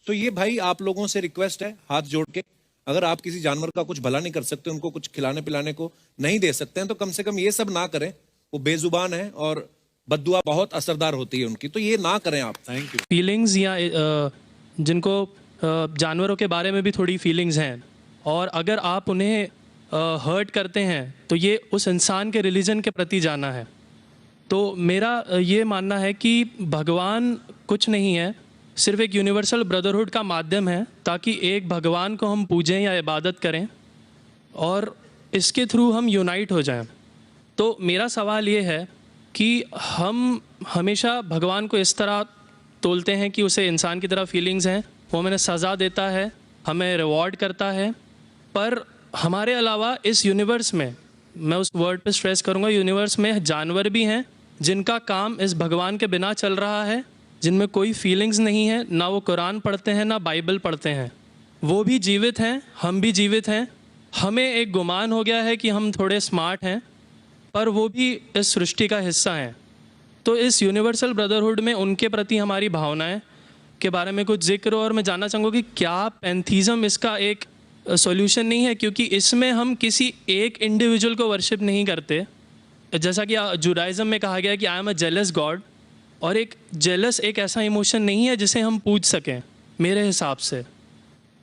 तो ये भाई आप लोगों से रिक्वेस्ट है हाथ जोड़ के, अगर आप किसी जानवर का कुछ भला नहीं कर सकते, उनको कुछ खिलाने पिलाने को नहीं दे सकते हैं, तो कम से कम ये सब ना करें। वो बेजुबान है और बद्दुआ बहुत असरदार होती है उनकी, तो ये ना करें आप। Thank you. फीलिंग्स या जिनको जानवरों के बारे में भी थोड़ी फीलिंग्स हैं, और अगर आप उन्हें हर्ट करते हैं तो ये उस इंसान के रिलीजन के प्रति जाना है। तो मेरा ये मानना है कि भगवान कुछ नहीं है, सिर्फ एक यूनिवर्सल ब्रदरहुड का माध्यम है, ताकि एक भगवान को हम पूजें या इबादत करें और इसके थ्रू हम यूनाइट हो जाएं। तो मेरा सवाल ये है कि हम हमेशा भगवान को इस तरह तोलते हैं कि उसे इंसान की तरह फीलिंग्स हैं, वो हमें सज़ा देता है, हमें रिवॉर्ड करता है, पर हमारे अलावा इस यूनिवर्स में, मैं उस वर्ड पे स्ट्रेस करूँगा, यूनिवर्स में जानवर भी हैं जिनका काम इस भगवान के बिना चल रहा है, जिनमें कोई फीलिंग्स नहीं है, ना वो कुरान पढ़ते हैं ना बाइबल पढ़ते हैं। वो भी जीवित हैं, हम भी जीवित हैं। हमें एक गुमान हो गया है कि हम थोड़े स्मार्ट हैं, पर वो भी इस सृष्टि का हिस्सा हैं। तो इस यूनिवर्सल ब्रदरहुड में उनके प्रति हमारी भावनाएं के बारे में कुछ जिक्र, और मैं जानना चाहूँगा कि क्या पैंथीज़म इसका एक सॉल्यूशन नहीं है, क्योंकि इसमें हम किसी एक इंडिविजुअल को वर्शिप नहीं करते। जैसा कि जुडाइज़म में कहा गया है कि I am a jealous God, और एक जेलस एक ऐसा इमोशन नहीं है जिसे हम पूज सकें मेरे हिसाब से।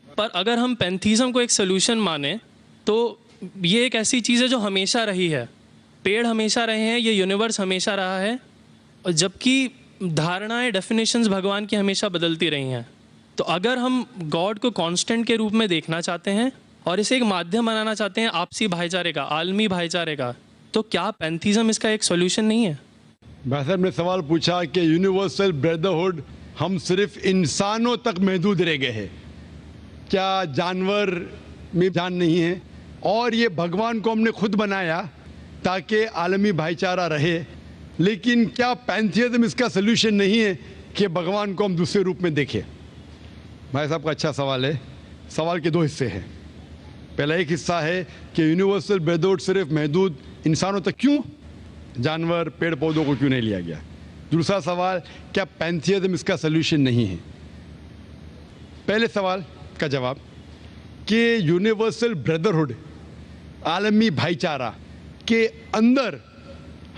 पर अगर हम पैंथीज़म को एक सॉल्यूशन माने तो ये एक ऐसी चीज़ है जो हमेशा रही है। पेड़ हमेशा रहे हैं, ये यूनिवर्स हमेशा रहा है, और जबकि धारणाएं, डेफिनेशंस भगवान की हमेशा बदलती रही हैं। तो अगर हम गॉड को कांस्टेंट के रूप में देखना चाहते हैं और इसे एक माध्यम बनाना चाहते हैं आपसी भाईचारे का, आलमी भाईचारे का, तो क्या पैंथीज़म इसका एक सॉल्यूशन नहीं है? भाई साहब ने सवाल पूछा कि यूनिवर्सल ब्रदरहुड हम सिर्फ इंसानों तक महदूद रह गए हैं, क्या जानवर में जान नहीं है? और ये भगवान को हमने खुद बनाया ताकि आलमी भाईचारा रहे, लेकिन क्या पैंथीज़म इसका सलूशन नहीं है कि भगवान को हम दूसरे रूप में देखें? भाई साहब का अच्छा सवाल है। सवाल के दो हिस्से हैं। पहला एक हिस्सा है कि यूनिवर्सल ब्रदरहुड सिर्फ महदूद इंसानों तक क्यों, जानवर पेड़ पौधों को क्यों नहीं लिया गया? दूसरा सवाल, क्या पैंथीज़म इसका सलूशन नहीं है? पहले सवाल का जवाब कि यूनिवर्सल ब्रदरहुड, आलमी भाईचारा के अंदर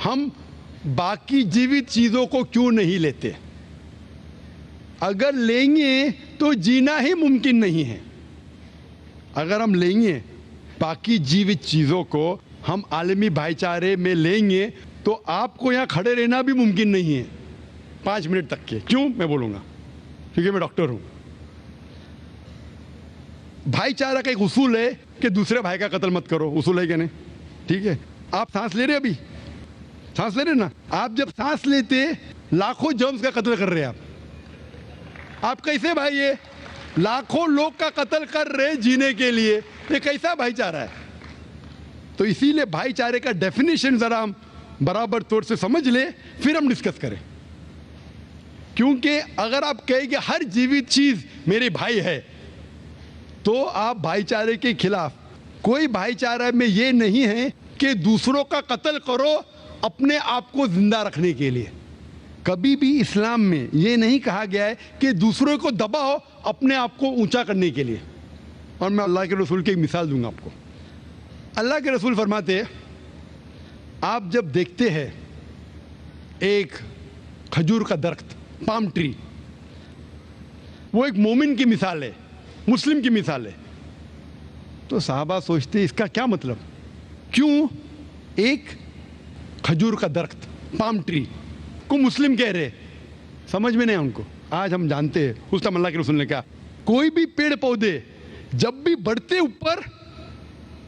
हम बाकी जीवित चीज़ों को क्यों नहीं लेते? अगर लेंगे तो जीना ही मुमकिन नहीं है। अगर हम लेंगे बाकी जीवित चीज़ों को, हम आलमी भाईचारे में लेंगे, तो आपको यहाँ खड़े रहना भी मुमकिन नहीं है 5 मिनट तक के। क्यों? मैं बोलूँगा, क्योंकि मैं डॉक्टर हूँ। भाईचारा का एक उसूल है कि दूसरे भाई का कत्ल मत करो, उसूल है क्या नहीं? ठीक है, आप सांस ले रहे अभी, सांस ले रहे ना? आप जब सांस लेते लाखों जर्म्स का कत्ल कर रहे हैं आप कैसे भाई? ये लाखों लोग का कत्ल कर रहे जीने के लिए, ये कैसा भाईचारा है? तो इसीलिए भाईचारे का डेफिनेशन जरा हम बराबर तौर से समझ ले, फिर हम डिस्कस करें। क्योंकि अगर आप कहेंगे हर जीवित चीज मेरे भाई है, तो आप भाईचारे के खिलाफ। कोई भाईचारा में ये नहीं है कि दूसरों का कत्ल करो अपने आप को जिंदा रखने के लिए। कभी भी इस्लाम में ये नहीं कहा गया है कि दूसरों को दबाओ अपने आप को ऊंचा करने के लिए। और मैं अल्लाह के रसूल की एक मिसाल दूंगा आपको। अल्लाह के रसूल फरमाते हैं, आप जब देखते हैं एक खजूर का दरख्त, पाम ट्री, वो एक मोमिन की मिसाल है, मुस्लिम की मिसाल है, तो साहबा सोचते इसका क्या मतलब? क्यों एक खजूर का दरख्त, पाम ट्री को मुस्लिम कह रहे? समझ में नहीं उनको। आज हम जानते हैं, उस टाइम अल्लाह के रसूल ने कहा, कोई भी पेड़ पौधे जब भी बढ़ते ऊपर,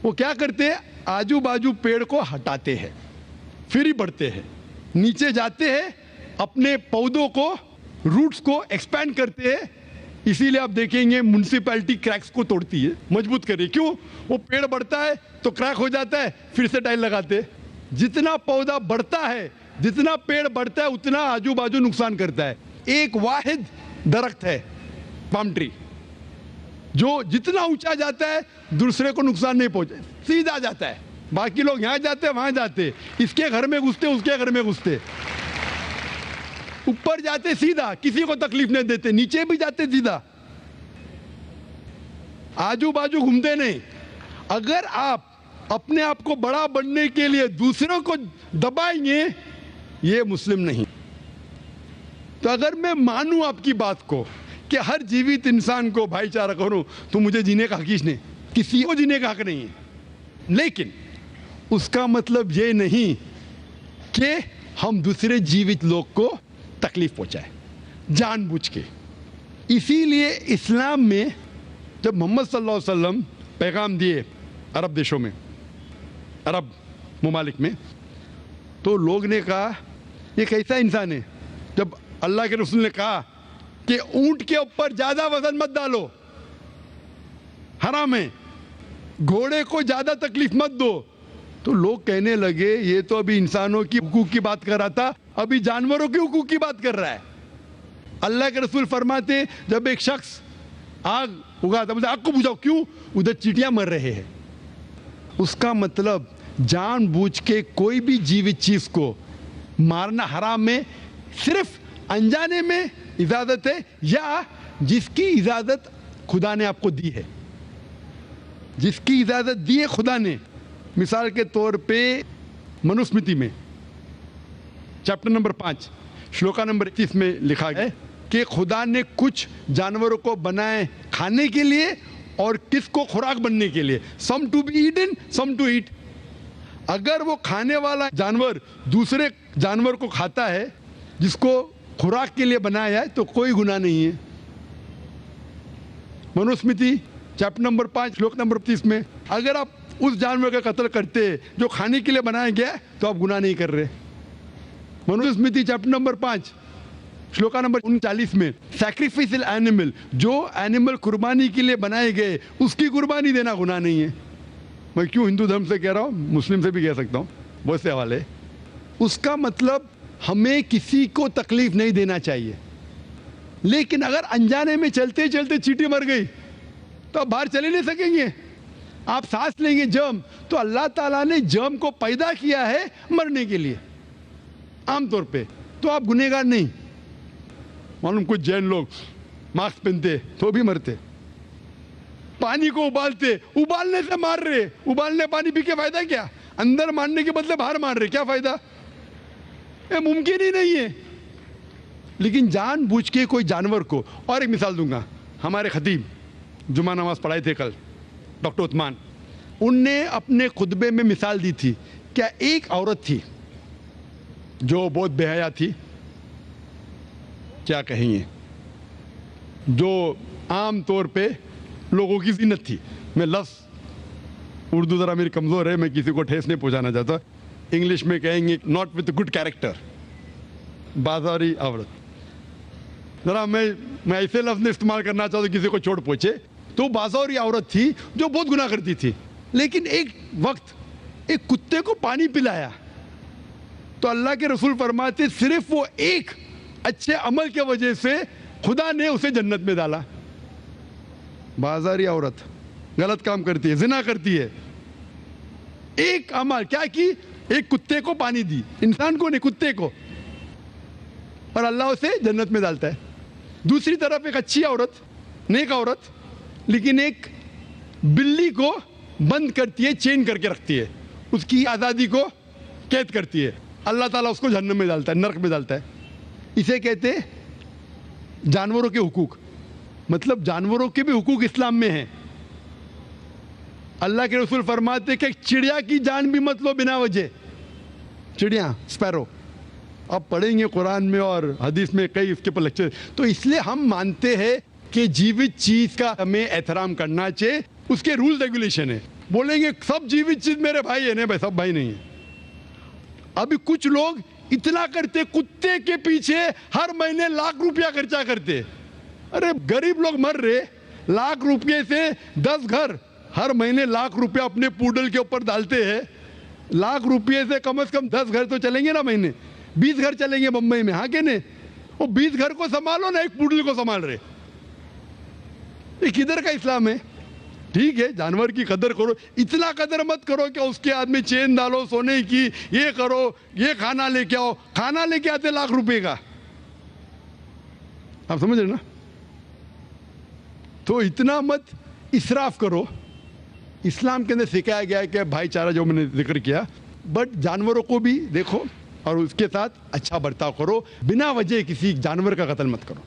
वो क्या करते हैं? आजू बाजू पेड़ को हटाते हैं, फिर ही बढ़ते हैं। नीचे जाते हैं, अपने पौधों को, रूट्स को एक्सपैंड करते हैं। इसीलिए आप देखेंगे म्युनिसिपैलिटी क्रैक्स को तोड़ती है, मजबूत करे। क्यों? वो पेड़ बढ़ता है तो क्रैक हो जाता है, फिर से टाइल लगाते हैं। जितना पौधा बढ़ता है, जितना पेड़ बढ़ता है, उतना आजू बाजू नुकसान करता है। एक वाहिद दरख्त है पाम ट्री, जो जितना ऊंचा जाता है दूसरे को नुकसान नहीं पहुंचे, सीधा जाता है। बाकी लोग यहाँ जाते हैं, वहां जाते, इसके घर में घुसते, उसके घर में घुसते, ऊपर जाते सीधा, किसी को तकलीफ नहीं देते, नीचे भी जाते सीधा। आजू बाजू घूमते नहीं। अगर आप अपने आप को बड़ा बनने के लिए दूसरों को दबाएंगे, ये मुस्लिम नहीं। तो अगर मैं मानूं आपकी बात को कि हर जीवित इंसान को भाईचारा करूं, तो मुझे जीने का हक ही नहीं, किसी को जीने का हक नहीं है। लेकिन उसका मतलब ये नहीं कि हम दूसरे जीवित लोग को तकलीफ पहुंचाए जानबूझ के। इसीलिए इस्लाम में जब मोहम्मद सल्लल्लाहु अलैहि वसल्लम पैगाम दिए अरब देशों में, अरब मुमालिक में, तो लोग ने कहा ये कैसा इंसान है। जब अल्लाह के रसूल ने कहा कि ऊंट के ऊपर ज्यादा वजन मत डालो, हराम है, घोड़े को ज्यादा तकलीफ मत दो, तो लोग कहने लगे ये तो अभी इंसानों की हुकूक की बात कर रहा था, अभी जानवरों के हुकूक की बात कर रहा है। अल्लाह के रसूल फरमाते जब एक शख्स आग उगाता, मुझे आग को बुझाओ, क्यों? उधर चींटियां मर रहे हैं। उसका मतलब जानबूझ के कोई भी जीवित चीज को मारना हराम है। सिर्फ अनजाने में इजाजत है, या जिसकी इजाजत खुदा ने आपको दी है, जिसकी इजाजत दी है खुदा ने। मिसाल के तौर पे मनुस्मृति में चैप्टर नंबर 5 श्लोका नंबर 31 में लिखा है कि खुदा ने कुछ जानवरों को बनाए खाने के लिए और किसको खुराक बनने के लिए, some to be eaten some to eat. अगर वो खाने वाला जानवर दूसरे जानवर को खाता है जिसको खुराक के लिए बनाया है, तो कोई गुनाह नहीं है। मनुस्मृति चैप्टर नंबर 5 श्लोक नंबर 30 में अगर आप उस जानवर का कत्ल करते जो खाने के लिए बनाया गया, तो आप गुनाह नहीं कर रहे। Manusmriti chapter number 5 shloka number 39 में सैक्रिफिशियल एनिमल, जो एनिमल कुर्बानी के लिए बनाए गए, उसकी कुर्बानी देना गुनाह नहीं है। मैं क्यों हिंदू धर्म से कह रहा हूँ, मुस्लिम से भी कह सकता हूँ, बहुत से हवाले। उसका मतलब हमें किसी को तकलीफ नहीं देना चाहिए। लेकिन अगर अनजाने में चलते चलते चींटी मर गई, तो आप बाहर चले नहीं सकेंगे। आप सांस लेंगे जर्म, तो अल्लाह ताला ने जर्म को पैदा किया है मरने के लिए आमतौर पे, तो आप गुनहगार नहीं। मालूम कुछ जैन लोग मास्क पहनते तो भी मरते, पानी को उबालते, उबालने से मार रहे, उबालने पानी पी के फायदा क्या? अंदर मारने के बदले बाहर मार रहे, क्या फायदा? ये मुमकिन ही नहीं है। लेकिन जानबूझ के कोई जानवर को, और एक मिसाल दूंगा, हमारे खतीब जुमा नमाज पढ़ाए थे कल, डॉक्टर उस्मान, उनने अपने खुतबे में मिसाल दी थी। क्या एक औरत थी जो बहुत बेहया थी, क्या कहेंगे, जो आम तौर पे लोगों की जीनत थी। मैं लफ्ज़ उर्दू ज़रा मेरी कमज़ोर है, मैं किसी को ठेस नहीं पहुंचाना चाहता। इंग्लिश में कहेंगे नॉट विथ गुड कैरेक्टर, बाजारी औरत। ज़रा मैं ऐसे लफ्ज़ इस्तेमाल करना चाहता किसी को चोट पहुंचे, तो बाजारी औरत थी जो बहुत गुनाह करती थी। लेकिन एक वक्त एक कुत्ते को पानी पिलाया, तो अल्लाह के रसूल फरमाते सिर्फ वो एक अच्छे अमल के वजह से खुदा ने उसे जन्नत में डाला। बाजारी औरत गलत काम करती है, जिना करती है, एक अमल क्या की, एक कुत्ते को पानी दी, इंसान को नहीं कुत्ते को, और अल्लाह उसे जन्नत में डालता है। दूसरी तरफ एक अच्छी औरत, नेक औरत, लेकिन एक बिल्ली को बंद करती है, चेन करके रखती है, उसकी आज़ादी को कैद करती है, अल्लाह ताला उसको जहन्नम में डालता है, नरक में डालता है। इसे कहते हैं जानवरों के हुकूक। मतलब जानवरों के भी हुकूक इस्लाम में हैं। अल्लाह के रसूल फरमाते कि चिड़िया की जान भी मत लो बिना वजह। चिड़िया, स्पैरो, अब पढ़ेंगे कुरान में और हदीस में कई इसके पर लेक्चर। तो इसलिए हम मानते हैं कि जीवित चीज का हमें एहतराम करना चाहिए, उसके रूल रेगुलेशन है। बोलेंगे सब जीवित चीज मेरे भाई है, नहीं भाई, सब भाई नहीं है। अभी कुछ लोग इतना करते, कुत्ते के पीछे हर महीने लाख रुपया खर्चा करते। अरे गरीब लोग मर रहे, लाख रुपये से 10 घर हर महीने लाख रुपया अपने पूडल के ऊपर डालते हैं। लाख रुपये से कम 10 घर तो चलेंगे ना महीने, 20 घर चलेंगे मुंबई में, हाँ के नहीं? वो 20 घर को संभालो ना, एक पूडल को संभाल रहे। ये किधर का इस्लाम है? ठीक है, जानवर की कदर करो, इतना कदर मत करो कि उसके हाथ में चेन डालो सोने की, ये करो, ये खाना लेके आओ। खाना लेके आते लाख रुपए का, आप समझ रहे ना? तो इतना मत इसराफ करो। इस्लाम के अंदर सिखाया गया है कि भाईचारा, जो मैंने जिक्र किया, बट जानवरों को भी देखो और उसके साथ अच्छा बर्ताव करो। बिना वजह किसी जानवर का कत्ल मत करो।